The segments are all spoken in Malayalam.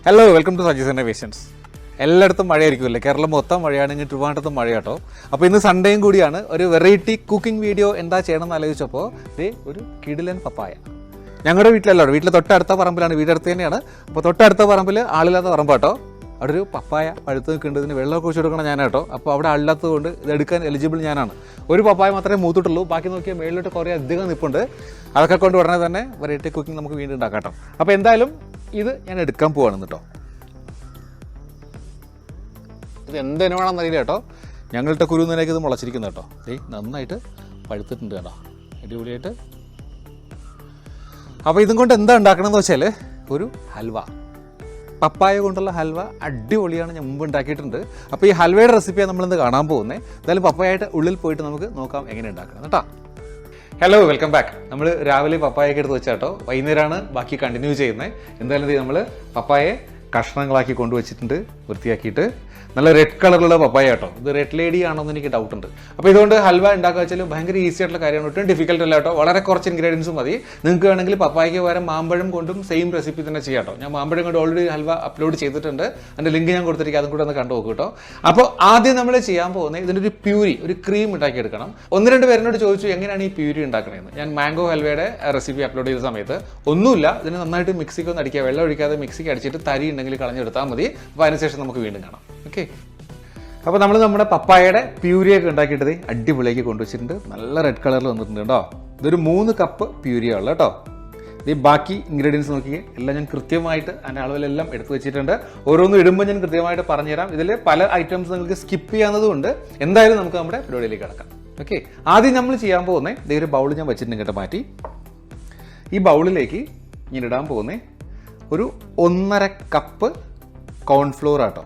Hello, welcome to Saji's innovations. എല്ലായിടത്തും മഴയായിരിക്കുമല്ലേ? കേരളം മൊത്തം മഴയാണെങ്കിൽ ട്രിവാൻഡ്രത്തും മഴ കേട്ടോ. അപ്പോൾ ഇന്ന് സൺഡേയും കൂടിയാണ്. ഒരു വെറൈറ്റി കുക്കിംഗ് വീഡിയോ എന്താ ചെയ്യണമെന്ന് ആലോചിച്ചപ്പോൾ ഒരു കിടിലൻ പപ്പായ. ഞങ്ങളുടെ വീട്ടിലല്ലോ, വീട്ടിൽ തൊട്ടടുത്ത പറമ്പിലാണ്, വീടടുത്ത് തന്നെയാണ്. അപ്പോൾ തൊട്ടടുത്ത പറമ്പിൽ ആളില്ലാത്ത പറമ്പ് കേട്ടോ. അവിടെ ഒരു പപ്പായ പഴുത്ത് നിൽക്കുന്നുണ്ട്. ഇതിന് വെള്ളമൊക്കെ ഒഴിച്ച് കൊടുക്കണം ഞാൻ കേട്ടോ. അപ്പോൾ അവിടെ ആളില്ലാത്തത് കൊണ്ട് ഇതെടുക്കാൻ എലിജിബിൾ ഞാനാണ്. ഒരു പപ്പായ മാത്രമേ മൂത്തിട്ടുള്ളൂ, ബാക്കി നോക്കിയാൽ മേളിലോട്ട് കുറേ അധികം നിൽപ്പുണ്ട്. അതൊക്കെ കൊണ്ട് ഉടനെ തന്നെ വെറൈറ്റി കുക്കിംഗ് നമുക്ക് വീണ്ടും ഉണ്ടാക്കാം കേട്ടോ. അപ്പോൾ എന്തായാലും ഇത് ഞാൻ എടുക്കാൻ പോവാണെന്ന് കേട്ടോ. ഇത് എന്തിനു വേണമെന്ന് അറിയില്ല കേട്ടോ. ഞങ്ങളുടെ കുരുന്നിലേക്ക് ഇത് മുളച്ചിരിക്കുന്നത് കേട്ടോ. നന്നായിട്ട് പഴുത്തിട്ടുണ്ട് കേട്ടോ, അടിപൊളിയായിട്ട്. അപ്പോൾ ഇതും കൊണ്ട് എന്താ ഉണ്ടാക്കണമെന്ന് വെച്ചാൽ ഒരു ഹൽവ, പപ്പായ കൊണ്ടുള്ള ഹൽവ അടിപൊളിയാണ്. ഞാൻ മുമ്പ് ഉണ്ടാക്കിയിട്ടുണ്ട്. അപ്പോൾ ഈ ഹൽവയുടെ റെസിപ്പിയാണ് നമ്മളിന്ന് കാണാൻ പോകുന്നത്. എന്തായാലും പപ്പായായിട്ട് ഉള്ളിൽ പോയിട്ട് നമുക്ക് നോക്കാം എങ്ങനെ ഉണ്ടാക്കണം കേട്ടോ. Hello, welcome back. നമ്മൾ രാവിലെ പപ്പായൊക്കെ എടുത്ത് വെച്ചാട്ടോ, വൈകുന്നേരമാണ് ബാക്കി കണ്ടിന്യൂ ചെയ്യുന്നത്. എന്തായാലും നമ്മൾ പപ്പായെ കഷ്ണങ്ങളാക്കി കൊണ്ടുവച്ചിട്ടുണ്ട്, വൃത്തിയാക്കിയിട്ട്. നല്ല റെഡ് കളറുള്ള പപ്പായ കേട്ടോ. ഇത് റെഡ് ലേഡി ആണോ എന്ന് എനിക്ക് ഡൗട്ട് ഉണ്ട്. അപ്പോൾ ഇതുകൊണ്ട് ഹൽവ ഉണ്ടാക്കുക വെച്ചാൽ ഭയങ്കര ഈസി ആയിട്ടുള്ള കാര്യമാണ്, ഒട്ടും ഡിഫിക്കൽട്ട് അല്ല കേട്ടോ. വളരെ കുറച്ച് ഇൻഗ്രീഡിയൻസും മതി. നിങ്ങൾക്ക് വേണമെങ്കിൽ പപ്പായയ്ക്ക് പകരം മാമ്പഴം കൊണ്ടും സെയിം റെസിപ്പി തന്നെ ചെയ്യാം കേട്ടോ. ഞാൻ മാമ്പഴം കൊണ്ട് ഓൾറെഡി ഹൽവ അപ്ലോഡ് ചെയ്തിട്ടുണ്ട്, അതിൻ്റെ ലിങ്ക് ഞാൻ കൊടുത്തിരിക്കും, അതും കൂടെ ഒന്ന് കണ്ടു നോക്കും കേട്ടോ. അപ്പോൾ ആദ്യം നമ്മൾ ചെയ്യാൻ പോകുന്നത് ഇതിൻ്റെ ഒരു പ്യൂരി, ഒരു ക്രീം ഉണ്ടാക്കിയെടുക്കണം. 1-2 പേരോട് ചോദിച്ചു എങ്ങനെയാണ് ഈ പ്യൂരി ഉണ്ടാക്കണമെന്ന്. ഞാൻ മാംഗോ ഹൽവയുടെ റെസിപ്പി അപ്ലോഡ് ചെയ്ത സമയത്ത് ഒന്നുമില്ല, ഇതിന് നന്നായിട്ട് മിക്സിക്ക് ഒന്ന് അടിക്കുക, വെള്ളം ഒഴിക്കാതെ മിക്സിക്ക് അടിച്ചിട്ട് തരി ഉണ്ടെങ്കിൽ കളഞ്ഞെടുത്താൽ മതി. അപ്പോൾ അതിനുശേഷം നമുക്ക് വീണ്ടും കാണാം. ഓക്കെ, അപ്പോൾ നമ്മൾ നമ്മുടെ പപ്പായയുടെ പ്യൂരിയൊക്കെ ഉണ്ടാക്കിയിട്ടത് അടിപൊളിയാക്കി കൊണ്ടുവച്ചിട്ടുണ്ട്. നല്ല റെഡ് കളറിൽ വന്നിട്ടുണ്ട് കേട്ടോ. ഇതൊരു 3 കപ്പ് പ്യൂരിയാണ് കേട്ടോ. ഇത് ബാക്കി ഇൻഗ്രീഡിയൻസ് നോക്കിയേ, എല്ലാം ഞാൻ കൃത്യമായിട്ട് അതിൻ്റെ അളവിലെല്ലാം എടുത്തു വെച്ചിട്ടുണ്ട്. ഓരോന്നും ഇടുമ്പോൾ ഞാൻ കൃത്യമായിട്ട് പറഞ്ഞുതരാം. ഇതിൽ പല ഐറ്റംസ് നിങ്ങൾക്ക് സ്കിപ്പ് ചെയ്യാവുന്നതുകൊണ്ട്. എന്തായാലും നമുക്ക് നമ്മുടെ പരിപാടിയിലേക്ക് കിടക്കാം. ഓക്കെ, ആദ്യം നമ്മൾ ചെയ്യാൻ പോകുന്നത് ഇതേ ഒരു ബൗൾ ഞാൻ വെച്ചിട്ടുണ്ട് കേട്ടോ, മാറ്റി. ഈ ബൗളിലേക്ക് ഞാൻ ഇടാൻ പോകുന്നത് ഒരു 1.5 കപ്പ് കോൺഫ്ലോർ ആട്ടോ.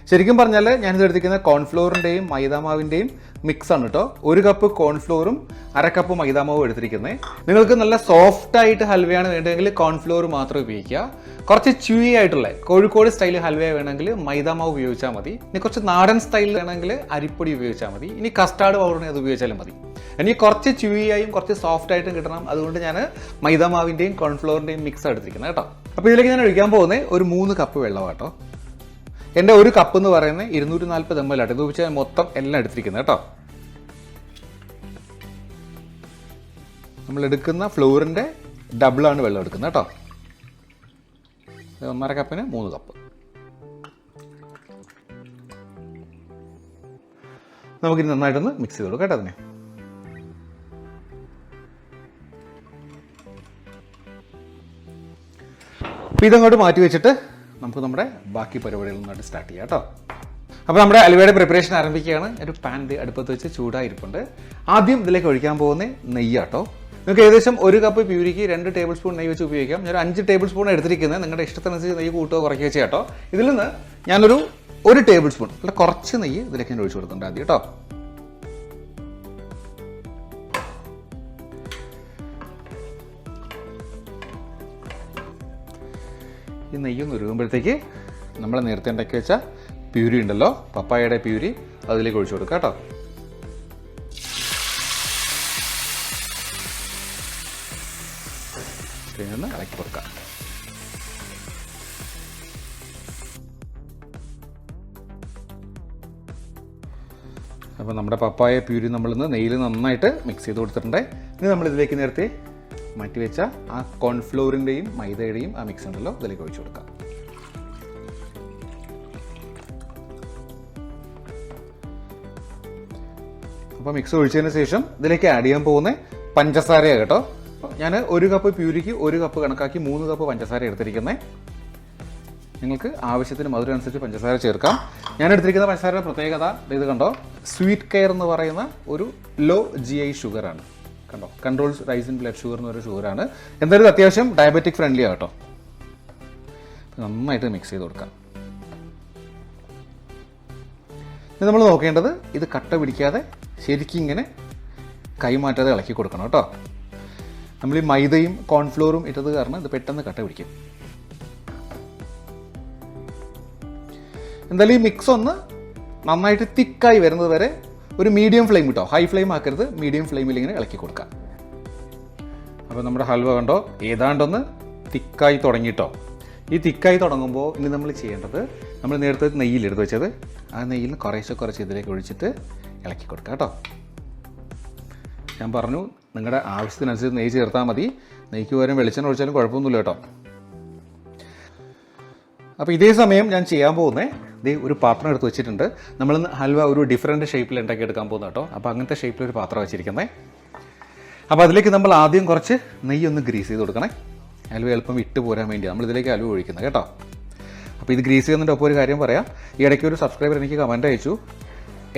ശരിക്കും പറഞ്ഞാൽ ഞാനിത് എടുത്തിരിക്കുന്ന കോൺഫ്ലോറിൻ്റെയും മൈദാമാവിൻ്റെയും മിക്സാണ് കേട്ടോ. 1 കപ്പ് കോൺഫ്ലോറും 1/2 കപ്പ് മൈദാമാവും എടുത്തിരിക്കുന്നത്. നിങ്ങൾക്ക് നല്ല സോഫ്റ്റായിട്ട് ഹൽവയാണ് വേണ്ടതെങ്കിൽ കോൺഫ്ലോർ മാത്രം ഉപയോഗിക്കുക. കുറച്ച് ച്യൂയി ആയിട്ടുള്ള കോഴിക്കോട് സ്റ്റൈൽ ഹൽവ വേണമെങ്കിൽ മൈദാമാവ് ഉപയോഗിച്ചാൽ മതി. ഇനി കുറച്ച് നാടൻ സ്റ്റൈൽ വേണമെങ്കിൽ അരിപ്പൊടി ഉപയോഗിച്ചാൽ മതി. ഇനി കസ്റ്റാർഡ് പൗഡറിനെ അത് ഉപയോഗിച്ചാലും മതി. എനിക്ക് കുറച്ച് ച്യൂയിയായും കുറച്ച് സോഫ്റ്റ് ആയിട്ടും കിട്ടണം, അതുകൊണ്ട് ഞാൻ മൈദാമാവിൻ്റെയും കോൺഫ്ലോറിൻ്റെയും മിക്സ് എടുത്തിരിക്കുന്നത് കേട്ടോ. അപ്പോൾ ഇതിലേക്ക് ഞാൻ ഒഴിക്കാൻ പോകുന്നത് ഒരു 3 കപ്പ് വെള്ളം കേട്ടോ. എൻ്റെ 1 കപ്പ് എന്ന് പറയുന്നത് 240 ml ആട്ടോ. ഇത് വെച്ചാൽ മൊത്തം എല്ലാം എടുത്തിരിക്കുന്നത് കേട്ടോ. നമ്മൾ എടുക്കുന്ന ഫ്ലോറിൻ്റെ ഡബിളാണ് വെള്ളം എടുക്കുന്നത് കേട്ടോ. 1.5 കപ്പിന് 3 കപ്പ്. നമുക്കിനി നന്നായിട്ടൊന്ന് മിക്സ് ചെയ്ത് കൊടുക്കാം കേട്ടോ അതിനെ. അപ്പോൾ ഇതങ്ങോട്ട് മാറ്റി വെച്ചിട്ട് നമുക്ക് നമ്മുടെ ബാക്കി പരിപാടികൾ നന്നായിട്ട് സ്റ്റാർട്ട് ചെയ്യാം കേട്ടോ. അപ്പോൾ നമ്മുടെ ഹൽവയുടെ പ്രിപ്പറേഷൻ ആരംഭിക്കുകയാണ്. ഒരു പാൻ അടുപ്പത്ത് വെച്ച് ചൂടായിരിപ്പുണ്ട്. ആദ്യം ഇതിലേക്ക് ഒഴിക്കാൻ പോകുന്നത് നെയ്യാട്ടോ. നിങ്ങൾക്ക് ഏകദേശം 1 കപ്പ് പ്യൂരിക്ക് 2 ടേബിൾ സ്പൂൺ നെയ്യ് വെച്ച് ഉപയോഗിക്കാം. ഞാൻ 5 ടേബിൾ സ്പൂൺ എടുത്തിരിക്കുന്നത്. നിങ്ങളുടെ ഇഷ്ടത്തിനനുസരിച്ച് നെയ്യ് കൂട്ടുകയോ കുറയ്ക്കുകയോ ചെയ്യാം കേട്ടോ. ഇതിൽ നിന്ന് ഞാനൊരു 1 ടേബിൾ സ്പൂൺ അല്ല കുറച്ച് നെയ്യ് ഇതിലേക്ക് ഞാൻ ഒഴിച്ചു കൊടുക്കുന്നുണ്ട് ആദ്യം കേട്ടോ. ഈ നെയ്യൊന്ന് ഉരുകുമ്പോഴത്തേക്ക് നമ്മൾ നേരത്തെ ഉണ്ടാക്കി വെച്ച പ്യൂരി ഉണ്ടല്ലോ, പപ്പായയുടെ പ്യൂരി, അതിലേക്ക് ഒഴിച്ചു കൊടുക്കുക കേട്ടോ. ഒന്ന് ഇളക്കി കൊടുക്കാം. അപ്പോൾ നമ്മുടെ പപ്പായ പ്യൂരി നമ്മളിന്ന് നെയ്യിൽ നന്നായിട്ട് മിക്സ് ചെയ്ത് കൊടുത്തിട്ടുണ്ട്. ഇനി നമ്മളിതിലേക്ക് നേരത്തെ മാറ്റി വെച്ച ആ കോൺഫ്ലോറിൻ്റെയും മൈദയുടെയും ആ മിക്സ് ഉണ്ടല്ലോ, ഇതിലേക്ക് ഒഴിച്ചു കൊടുക്കാം. അപ്പോൾ മിക്സ് ഒഴിച്ചതിന് ശേഷം ഇതിലേക്ക് ആഡ് ചെയ്യാൻ പോകുന്ന പഞ്ചസാരയാണ് കേട്ടോ. ഞാൻ 1 കപ്പ് പ്യൂരിക്ക് 1 കപ്പ് കണക്കാക്കി 3 കപ്പ് പഞ്ചസാര എടുത്തിരിക്കുന്നത്. നിങ്ങൾക്ക് ആവശ്യത്തിന് മധുരം അനുസരിച്ച് പഞ്ചസാര ചേർക്കാം. ഞാൻ എടുത്തിരിക്കുന്ന പഞ്ചസാരയുടെ പ്രത്യേകത ഇത് കണ്ടോ, സ്വീറ്റ് കെയർ എന്ന് പറയുന്ന ഒരു ലോ GI ഷുഗറാണ് കണ്ടോ. Controls rice in blood sugar എന്നൊരു ഷുഗറാണ്. എന്തായാലും അത്യാവശ്യം ഡയബറ്റിക് ഫ്രണ്ട്ലി ആട്ടോ. നന്നായിട്ട് മിക്സ് ചെയ്ത് കൊടുക്കാം. ഇനി നമ്മൾ നോക്കേണ്ടത് ഇത് കട്ട പിടിക്കാതെ ശരിക്കും ഇങ്ങനെ കൈമാറ്റാതെ ഇളക്കി കൊടുക്കണം കേട്ടോ. നമ്മൾ ഈ മൈദയും കോൺഫ്ലോറും ഇട്ടത് കാരണം ഇത് പെട്ടെന്ന് കട്ട പിടിക്കും. എന്തായാലും ഈ മിക്സ് ഒന്ന് നന്നായിട്ട് തിക്കായി വരുന്നത് വരെ ഒരു മീഡിയം ഫ്ലെയിം കിട്ടോ, ഹൈ ഫ്ലെയിം ആക്കരുത്, മീഡിയം ഫ്ലെയിമിൽ ഇങ്ങനെ ഇളക്കി കൊടുക്കാം. അപ്പോൾ നമ്മുടെ ഹൽവ കണ്ടോ ഏതാണ്ടൊന്ന് തിക്കായി തുടങ്ങിയിട്ടോ. ഈ തിക്കായി തുടങ്ങുമ്പോൾ ഇനി നമ്മൾ ചെയ്യേണ്ടത് നമ്മൾ നേരത്തെ നെയ്യിലെടുത്ത് വെച്ചത് ആ നെയ്യിൽ കുറച്ച് ഇതിലേക്ക് ഒഴിച്ചിട്ട് ഇളക്കി കൊടുക്കാം കേട്ടോ. ഞാൻ പറഞ്ഞു നിങ്ങളുടെ ആവശ്യത്തിനനുസരിച്ച് നെയ്യ് ചേർത്താൽ മതി, നെയ്ക്ക് പകരം വെളിച്ചെണ്ണ ഒഴിച്ചാലും കുഴപ്പമൊന്നുമില്ല കേട്ടോ. അപ്പോൾ ഇതേ സമയം ഞാൻ ചെയ്യാൻ പോകുന്നത് ഇതേ ഒരു പാത്രം എടുത്ത് വെച്ചിട്ടുണ്ട്. നമ്മൾ ഹൽവ ഒരു ഡിഫറെൻറ്റ് ഷേപ്പിൽ ഉണ്ടാക്കി എടുക്കാൻ പോകുന്ന കേട്ടോ. അപ്പോൾ അങ്ങനത്തെ ഷേപ്പിലൊരു പാത്രം വെച്ചിരിക്കുന്നത്. അപ്പോൾ അതിലേക്ക് നമ്മൾ ആദ്യം കുറച്ച് നെയ്യ് ഒന്ന് ഗ്രീസ് ചെയ്ത് കൊടുക്കണേ. ഹൽവ എളുപ്പം വിട്ട് പോരാൻ വേണ്ടി നമ്മൾ ഇതിലേക്ക് ഹൽവ ഒഴിക്കുന്നത് കേട്ടോ. അപ്പോൾ ഇത് ഗ്രീസ് ചെയ്യുന്നതിൻ്റെ ഒപ്പം ഒരു കാര്യം പറയാം. ഈ ഇടയ്ക്ക് ഒരു സബ്സ്ക്രൈബർ എനിക്ക് കമൻറ്റ് അയച്ചു,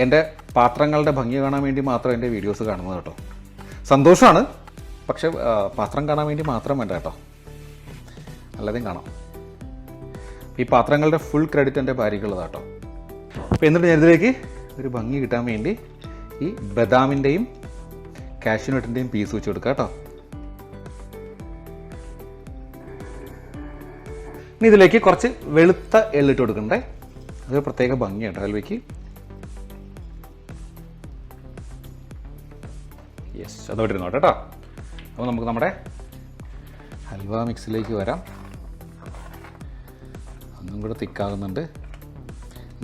എൻ്റെ പാത്രങ്ങളുടെ ഭംഗി കാണാൻ വേണ്ടി മാത്രം എൻ്റെ വീഡിയോസ് കാണുന്നത് കേട്ടോ. സന്തോഷമാണ്, പക്ഷേ പാത്രം കാണാൻ വേണ്ടി മാത്രം വേണ്ട കേട്ടോ, നല്ലതും കാണാം. ഈ പാത്രങ്ങളുടെ ഫുൾ ക്രെഡിറ്റ് എൻ്റെ ഭാര്യയ്ക്കുള്ളതാണ് കേട്ടോ. അപ്പോൾ എന്നിട്ട് ഞാൻ ഇതിലേക്ക് ഒരു ഭംഗി കിട്ടാൻ വേണ്ടി ഈ ബദാമിൻ്റെയും കാഷ്യൂനട്ടിൻ്റെയും പീസ് വെച്ച് കൊടുക്കാം കേട്ടോ. ഇനി ഇതിലേക്ക് കുറച്ച് വെളുത്ത എള്ളിട്ട് കൊടുക്കണ്ടേ, അതൊരു പ്രത്യേക ഭംഗിയാണ് ഹൽവയ്ക്ക്. യെസ്, അതോട്ട് ഇരുന്നോട്ടെ കേട്ടോ. അപ്പോൾ നമുക്ക് നമ്മുടെ ഹൽവ മിക്സിലേക്ക് വരാം. ഒന്നും കൂടെ തിക്കാകുന്നുണ്ട്,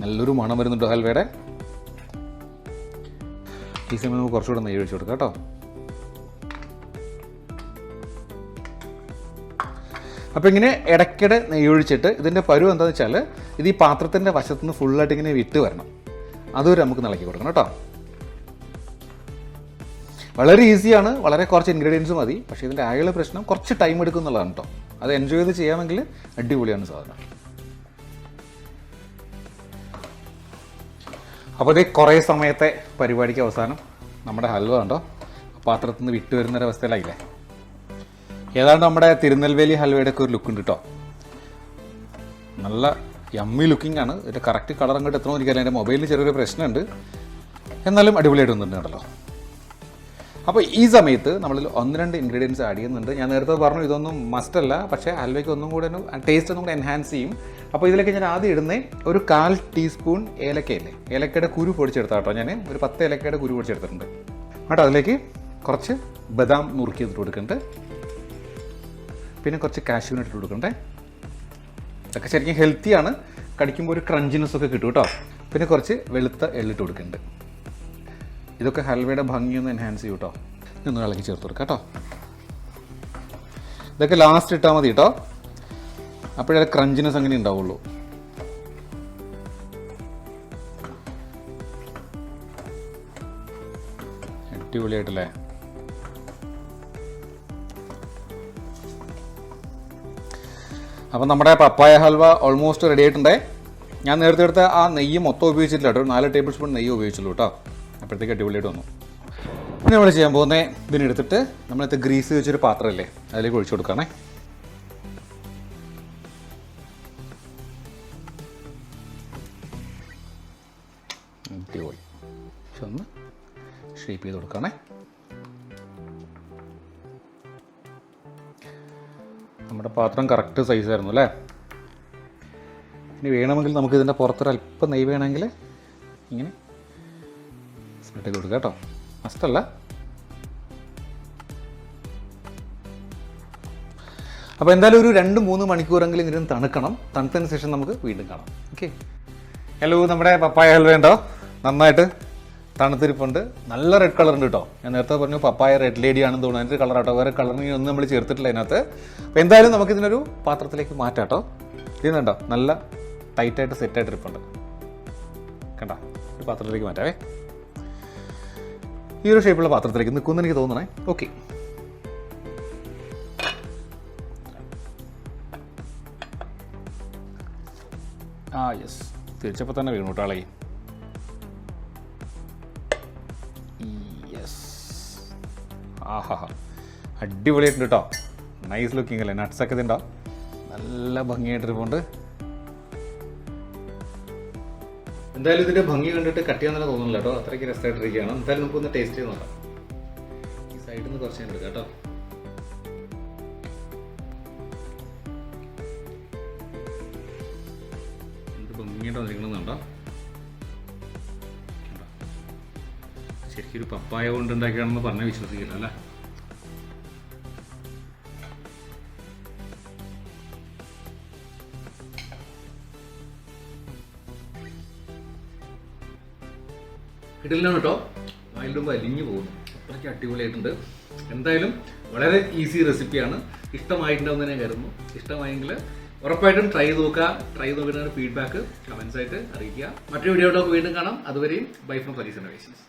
നല്ലൊരു മണം വരുന്നുണ്ട് ഹൽവയുടെ. ഈ സമയം നമുക്ക് കുറച്ചുകൂടെ നെയ്യ് ഒഴിച്ച് കൊടുക്കാം കേട്ടോ. അപ്പോൾ ഇങ്ങനെ ഇടയ്ക്കിടെ നെയ്യ് ഒഴിച്ചിട്ട് ഇതിൻ്റെ പരുവ് എന്താണെന്ന് വെച്ചാൽ ഇത് ഈ പാത്രത്തിൻ്റെ വശത്തു നിന്ന് ഫുള്ളായിട്ട് ഇങ്ങനെ വിട്ട് വരണം, അതുവരെ നമുക്ക് ഇളക്കി കൊടുക്കണം കേട്ടോ. വളരെ ഈസിയാണ്, വളരെ കുറച്ച് ഇൻഗ്രീഡിയൻസ് മതി. പക്ഷേ ഇതിൻ്റെ ആകെയുള്ള പ്രശ്നം കുറച്ച് ടൈം എടുക്കും എന്നുള്ളതാണ് കേട്ടോ. അത് എൻജോയ് ചെയ്ത് ചെയ്യാമെങ്കിൽ അടിപൊളിയാണ് സാധനം. അപ്പോൾ ഇത് കുറേ സമയത്തെ പരിപാടിക്ക് അവസാനം നമ്മുടെ ഹൽവ കണ്ടോ പാത്രത്തിൽ നിന്ന് വിട്ട് വരുന്നൊരവസ്ഥയിലായില്ലേ. ഏതാണ്ട് നമ്മുടെ തിരുനെൽവേലി ഹൽവയുടെ ഒക്കെ ഒരു ലുക്ക് ഉണ്ട് കേട്ടോ. നല്ല യമ്മി ലുക്കിംഗ് ആണ്. ഇതിൻ്റെ കറക്റ്റ് കളർ അങ്ങോട്ട് എത്രയെന്ന് എനിക്കറിയാം, എൻ്റെ മൊബൈലിൽ ചെറിയൊരു പ്രശ്നമുണ്ട്, എന്നാലും അടിപൊളിയായിട്ട് വന്നിട്ടുണ്ടല്ലോ. അപ്പോൾ ഈ സമയത്ത് നമ്മളിൽ 1-2 ഇൻഗ്രീഡിയൻസ് ആഡ് ചെയ്യുന്നുണ്ട്. ഞാൻ നേരത്തെ പറഞ്ഞു ഇതൊന്നും മസ്റ്റല്ല, പക്ഷേ ഹൽവയ്ക്ക് ഒന്നും കൂടെ ടേസ്റ്റ് ഒന്നും കൂടെ എൻഹാൻസ് ചെയ്യും. അപ്പോൾ ഇതിലേക്ക് ഞാൻ ആദ്യം ഇടുന്നത് ഒരു 1/4 ടീസ്പൂൺ ഏലക്കയില്ലേ, ഏലക്കയുടെ കുരു പൊടിച്ചെടുത്താൽ കേട്ടോ. ഞാൻ ഒരു 10 ഏലക്കയുടെ കുരു പൊടിച്ചെടുത്തിട്ടുണ്ട് കേട്ടോ. അതിലേക്ക് കുറച്ച് ബദാം നുറുക്കിയെടുത്ത് കൊടുക്കുന്നുണ്ട്, പിന്നെ കുറച്ച് കാഷ്യൂനട്ട് ഇട്ട് കൊടുക്കണ്ടേ. ഇതൊക്കെ ശരിക്കും ഹെൽത്തിയാണ്, കടിക്കുമ്പോൾ ഒരു ക്രഞ്ചിനെസ് ഒക്കെ കിട്ടും കേട്ടോ. പിന്നെ കുറച്ച് വെളുത്ത എള്ളിട്ട് കൊടുക്കുന്നുണ്ട്. ഇതൊക്കെ ഹൽവയുടെ ഭംഗിയൊന്ന് എൻഹാൻസ് ചെയ്യും കേട്ടോ. ഇതൊന്ന് ഇളക്കി ചേർത്ത് കൊടുക്കാം കേട്ടോ. ഇതൊക്കെ ലാസ്റ്റ് ഇട്ടാൽ മതി കേട്ടോ, അപ്പോഴേ ക്രഞ്ചിനെസ് അങ്ങനെ ഉണ്ടാവുള്ളൂ. അടിപൊളിയായിട്ടല്ലേ. അപ്പം നമ്മുടെ പപ്പായ ഹൽവ ഓൾമോസ്റ്റ് റെഡി ആയിട്ടുണ്ടേ. ഞാൻ നേരത്തെ എടുത്ത ആ നെയ്യ് മൊത്തം ഉപയോഗിച്ചിട്ടില്ല കേട്ടോ, 4 ടേബിൾ സ്പൂൺ നെയ്യ് ഉപയോഗിച്ചുള്ളൂ കേട്ടോ. അപ്പോഴത്തേക്ക് അടിപൊളിയായിട്ട് വന്നു. പിന്നെ നമ്മൾ ചെയ്യാൻ പോകുന്നത് ഇതിനെടുത്തിട്ട് നമ്മളത്തെ ഗ്രീസ് വെച്ചൊരു പാത്രമല്ലേ അതിലേക്ക് ഒഴിച്ചു കൊടുക്കണേ. അടിപൊളി. ഒന്ന് ഷേപ്പ് ചെയ്ത് കൊടുക്കണേ. നമ്മുടെ പാത്രം കറക്റ്റ് സൈസായിരുന്നു അല്ലേ. ഇനി വേണമെങ്കിൽ നമുക്ക് ഇതിൻ്റെ പുറത്തൊരല്പം നെയ്യ് വേണമെങ്കിൽ ഇങ്ങനെ സ്പ്രെഡ് ചെയ്ത് കൊടുക്കുക കേട്ടോ, മസ്റ്റല്ല. അപ്പോൾ എന്തായാലും ഒരു 2-3 മണിക്കൂറെങ്കിലും ഇങ്ങനെ തണുക്കണം. തണുത്തതിന് ശേഷം നമുക്ക് വീണ്ടും കാണാം. ഓക്കെ. ഹലോ, നമ്മുടെ പപ്പായ ഹൽവ ഉണ്ടോ നന്നായിട്ട് തണുത്തിരിപ്പുണ്ട്. നല്ല റെഡ് കളർ ഉണ്ട് കേട്ടോ. ഞാൻ നേരത്തെ പറഞ്ഞു പപ്പായ റെഡ് ലേഡി ആണെന്ന് തോന്നുന്നു, അതിൻ്റെ കളർ കേട്ടോ. വേറെ കളറിന് ഒന്നും നമ്മൾ ചേർത്തിട്ടില്ല അതിനകത്ത്. അപ്പോൾ എന്തായാലും നമുക്കിതിനൊരു പാത്രത്തിലേക്ക് മാറ്റാം കേട്ടോ. ഇതുണ്ടോ നല്ല ടൈറ്റായിട്ട് സെറ്റായിട്ട് ഇരിപ്പുണ്ട് കണ്ടോ. ഒരു പാത്രത്തിലേക്ക് മാറ്റാവേ. ഈ ഒരു ഷേപ്പുള്ള പാത്രത്തിലേക്ക് നിൽക്കുമെന്ന് എനിക്ക് തോന്നണേ. ഓക്കെ. ആ യെസ്, തിരിച്ചപ്പോൾ തന്നെ വീണു കേട്ടോ ആളെ. യെസ്, ആഹാ അടിപൊളിയായിട്ടുണ്ട് കേട്ടോ. നൈസ് ലുക്കിംഗ് അല്ലേ. നട്ട്സൊക്കെ ഇതുണ്ടോ നല്ല ഭംഗിയായിട്ടിരിപ്പുണ്ട്. എന്തായാലും ഇതിന്റെ ഭംഗി കണ്ടിട്ട് കട്ട് ചെയ്യാൻ തന്നെ തോന്നുന്നില്ല കേട്ടോ, അത്രയ്ക്ക് രസമായിട്ടിരിക്കുകയാണ്. എന്തായാലും നമുക്കൊന്ന് ടേസ്റ്റ് ചെയ്ത് നോക്കാം. ഈ സൈഡിൽ നിന്ന് കുറച്ച് ഞാൻ എടുക്കാം കേട്ടോ. എന്ത് ഭംഗിയായിട്ട് വന്നിരിക്കണമെന്നുണ്ടോ. ശരിക്കും ഒരു പപ്പായ കൊണ്ടുണ്ടാക്കിയാണെന്ന് പറഞ്ഞാൽ വിശ്വസിക്കില്ല അല്ലേ. കിടിലാണ് കേട്ടോ, വായിലിടുമ്പോൾ അലിഞ്ഞു പോകുന്നു, അത്രയ്ക്ക് അടിപൊളിയായിട്ടുണ്ട്. എന്തായാലും വളരെ ഈസി റെസിപ്പിയാണ്. ഇഷ്ടമായിട്ടുണ്ടാവുമെന്ന് ഞാൻ കരുതുന്നു. ഇഷ്ടമായെങ്കിൽ ഉറപ്പായിട്ടും ട്രൈ ചെയ്ത് നോക്കുക. ട്രൈ ചെയ്ത് നോക്കിയിട്ട് ഫീഡ്ബാക്ക് കമൻസ് ആയിട്ട് അറിയിക്കുക. മറ്റൊരു വീഡിയോ വീണ്ടും കാണാം. അതുവരെയും ബൈ ഫ്രം പരീസ് ഇന്നോവേഷൻസ്.